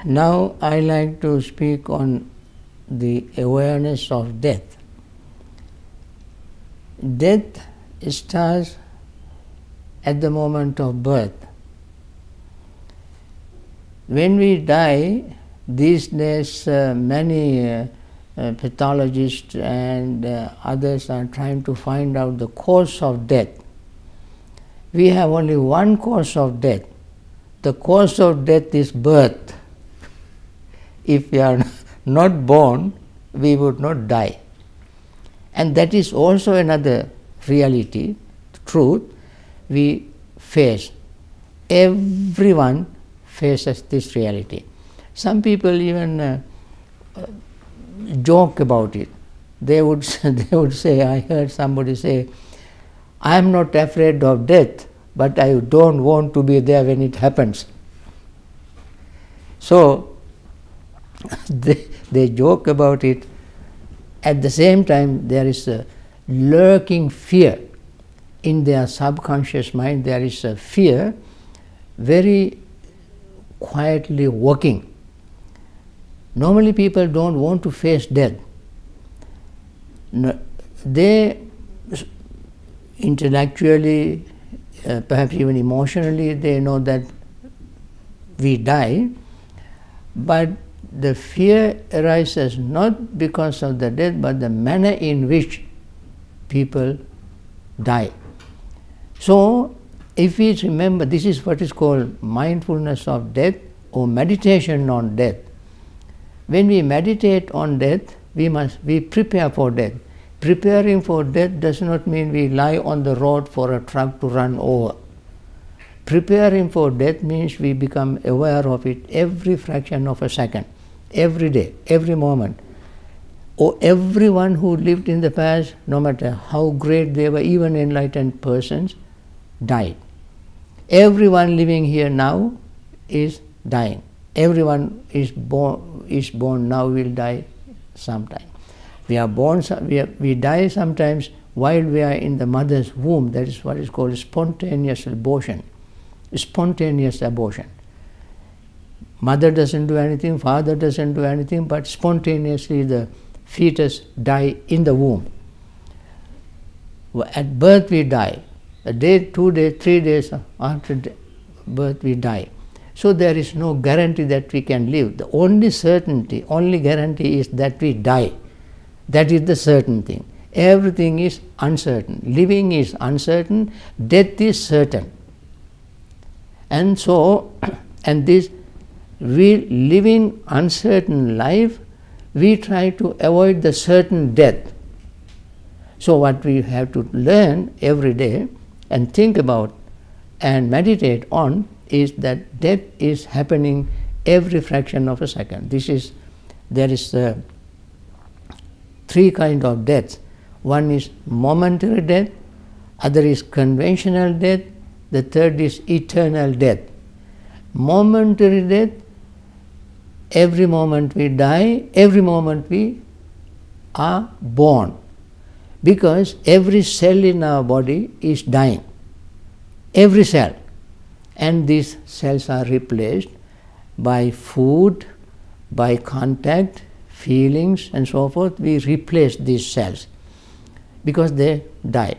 Now I like to speak on the awareness of death. Death starts at the moment of birth. When we die, these days many pathologists and others are trying to find out the cause of death. We have only one cause of death. The cause of death is birth. If we are not born, we would not die. And that is also another reality, truth, we face. Everyone faces this reality. Some people even joke about it. They would say, I heard somebody say, I am not afraid of death, but I don't want to be there when it happens. So they joke about it. At the same time, there is a lurking fear in their subconscious mind. There is a fear very quietly working. Normally people don't want to face death. No, they intellectually, perhaps even emotionally, they know that we die, but the fear arises not because of the death, but the manner in which people die. So, if we remember, this is what is called mindfulness of death or meditation on death. When we meditate on death, we prepare for death. Preparing for death does not mean we lie on the road for a truck to run over. Preparing for death means we become aware of it every fraction of a second, every day, every moment. Or everyone who lived in the past, no matter how great they were, even enlightened persons, died. Everyone living here now is dying. Everyone is born now, will die sometime. We are born, we die sometimes while we are in the mother's womb. That is what is called spontaneous abortion. Spontaneous abortion. Mother doesn't do anything, father doesn't do anything, but spontaneously the fetus die in the womb. At birth we die. A day, 2 days, 3 days after birth we die. So there is no guarantee that we can live. The only certainty, only guarantee is that we die. That is the certain thing. Everything is uncertain. Living is uncertain, death is certain. And so, and this, we living uncertain life, we try to avoid the certain death. So what we have to learn every day and think about and meditate on is that death is happening every fraction of a second. There is 3 kinds of deaths. One is momentary death, other is conventional death, the third is eternal death. Momentary death, every moment we die, every moment we are born, because every cell in our body is dying, every cell. And these cells are replaced by food, by contact, feelings and so forth. We replace these cells because they die.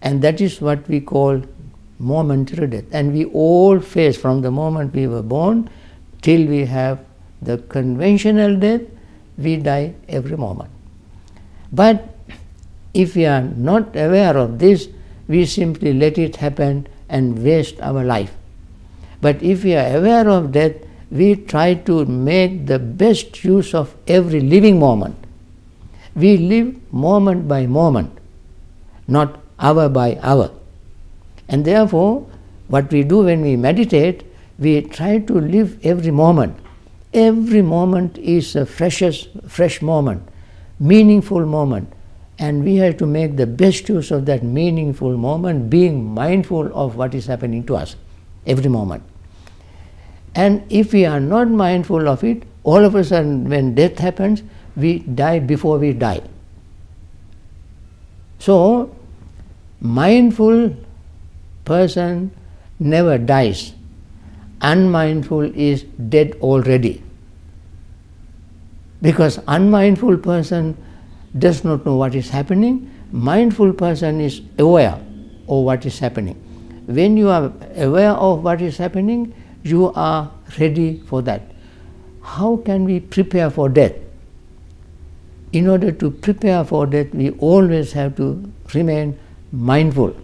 And that is what we call momentary death. And we all face, from the moment we were born till we have the conventional death, we die every moment. But if we are not aware of this, we simply let it happen and waste our life. But if we are aware of death, we try to make the best use of every living moment. We live moment by moment, not hour by hour. And therefore, what we do when we meditate, we try to live every moment. Every moment is a fresh moment, meaningful moment. And we have to make the best use of that meaningful moment, being mindful of what is happening to us every moment. And if we are not mindful of it, all of a sudden when death happens, we die before we die. So, mindful person never dies. Unmindful is dead already. Because unmindful person does not know what is happening. Mindful person is aware of what is happening. When you are aware of what is happening, you are ready for that. How can we prepare for death? In order to prepare for death, we always have to remain mindful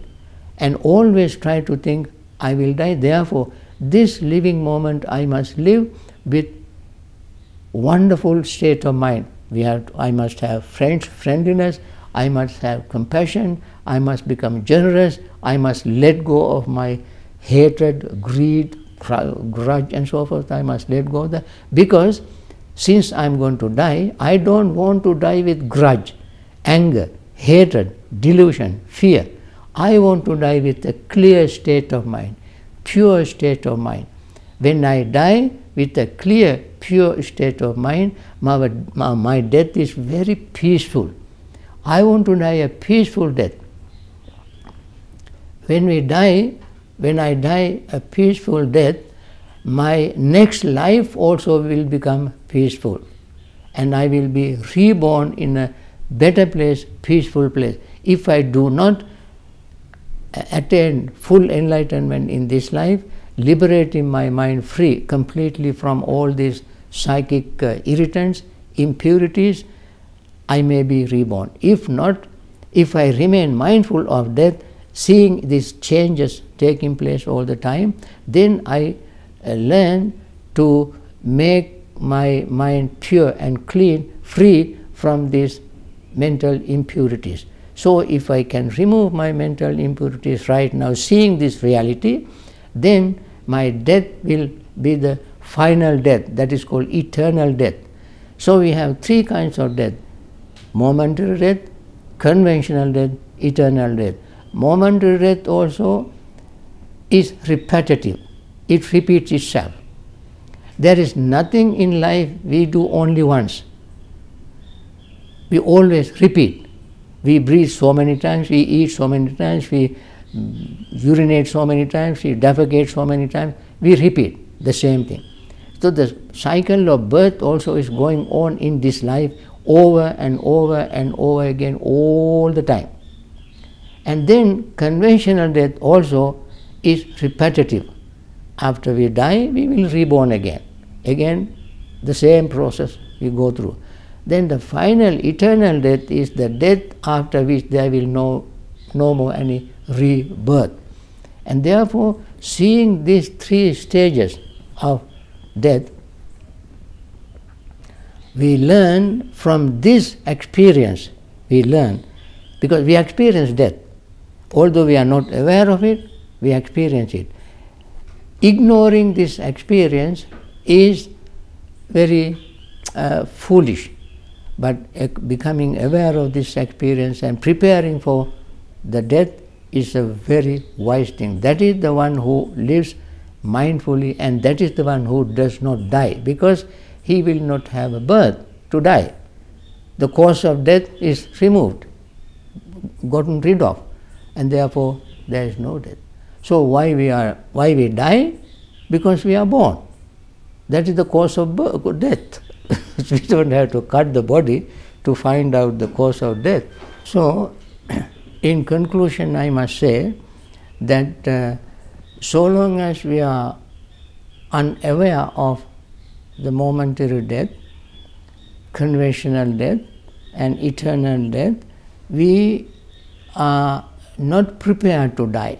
and always try to think, I will die, therefore this living moment I must live with wonderful state of mind. I must have friendliness, I must have compassion, I must become generous, I must let go of my hatred, greed, grudge and so forth. I must let go of that, because since I am going to die, I don't want to die with grudge, anger, hatred, delusion, fear. I want to die with a clear state of mind, pure state of mind. When I die with a clear, pure state of mind, my death is very peaceful. I want to die a peaceful death. When I die a peaceful death, my next life also will become peaceful, and I will be reborn in a better place, peaceful place. If I do not attain full enlightenment in this life, liberating my mind free completely from all these psychic irritants, impurities, I may be reborn. If not, if I remain mindful of death, seeing these changes taking place all the time, then I learn to make my mind pure and clean, free from these mental impurities. So if I can remove my mental impurities right now, seeing this reality, then my death will be the final death, that is called eternal death. So we have three kinds of death: momentary death, conventional death, eternal death. Momentary death also is repetitive. It repeats itself. There is nothing in life we do only once. We always repeat. We breathe so many times, we eat so many times, we urinate so many times, we defecate so many times. We repeat the same thing. So the cycle of birth also is going on in this life over and over and over again all the time. And then conventional death also is repetitive. After we die, we will reborn again. Again, the same process we go through. Then the final eternal death is the death after which there will no more any rebirth. And therefore, seeing these three stages of death, we learn from this experience, because we experience death. Although we are not aware of it, we experience it. Ignoring this experience is very foolish, but becoming aware of this experience and preparing for the death is a very wise thing. That is the one who lives mindfully, and that is the one who does not die, because he will not have a birth to die. The cause of death is removed, gotten rid of, and therefore there is no death. So why we die? Because we are born. That is the cause of death. We don't have to cut the body to find out the cause of death. So in conclusion, I must say that so long as we are unaware of the momentary death, conventional death and eternal death, we are not prepared to die.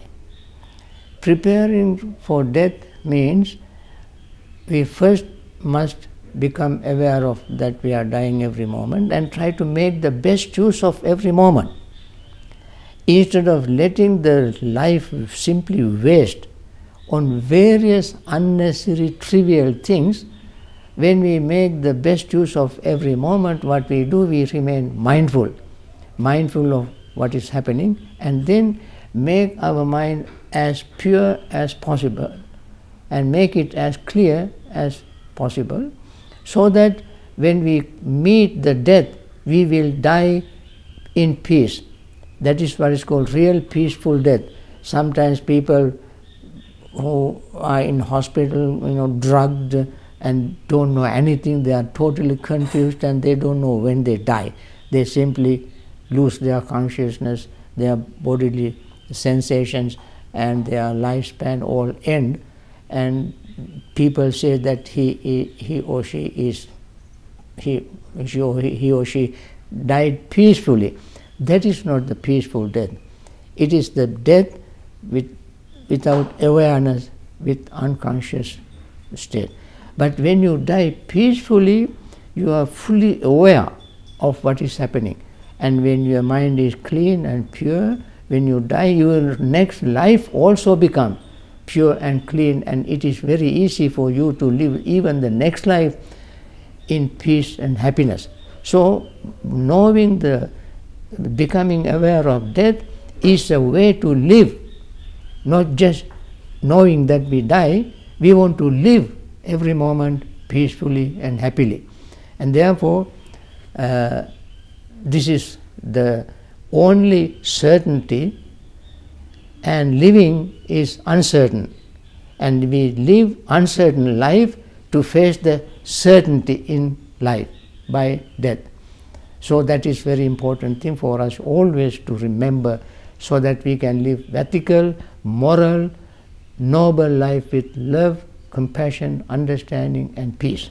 Preparing for death means we first must become aware of that we are dying every moment and try to make the best use of every moment. Instead of letting the life simply waste on various unnecessary trivial things, when we make the best use of every moment, what we do, we remain mindful of what is happening, and then make our mind as pure as possible and make it as clear as possible, so that when we meet the death, we will die in peace. That is what is called real peaceful death. Sometimes people who are in hospital, drugged, and don't know anything. They are totally confused and they don't know when they die. They simply lose their consciousness, their bodily sensations, and their lifespan all end. And people say that he or she died peacefully. That is not the peaceful death. It is the death without awareness, with unconscious state. But when you die peacefully, you are fully aware of what is happening. And when your mind is clean and pure, when you die, your next life also becomes pure and clean, and it is very easy for you to live even the next life in peace and happiness. So knowing becoming aware of death is a way to live, not just knowing that we die. We want to live every moment peacefully and happily. And therefore, this is the only certainty, and living is uncertain. And we live uncertain life to face the certainty in life by death. So that is very important thing for us always to remember, so that we can live ethical, moral, noble life with love, compassion, understanding and peace.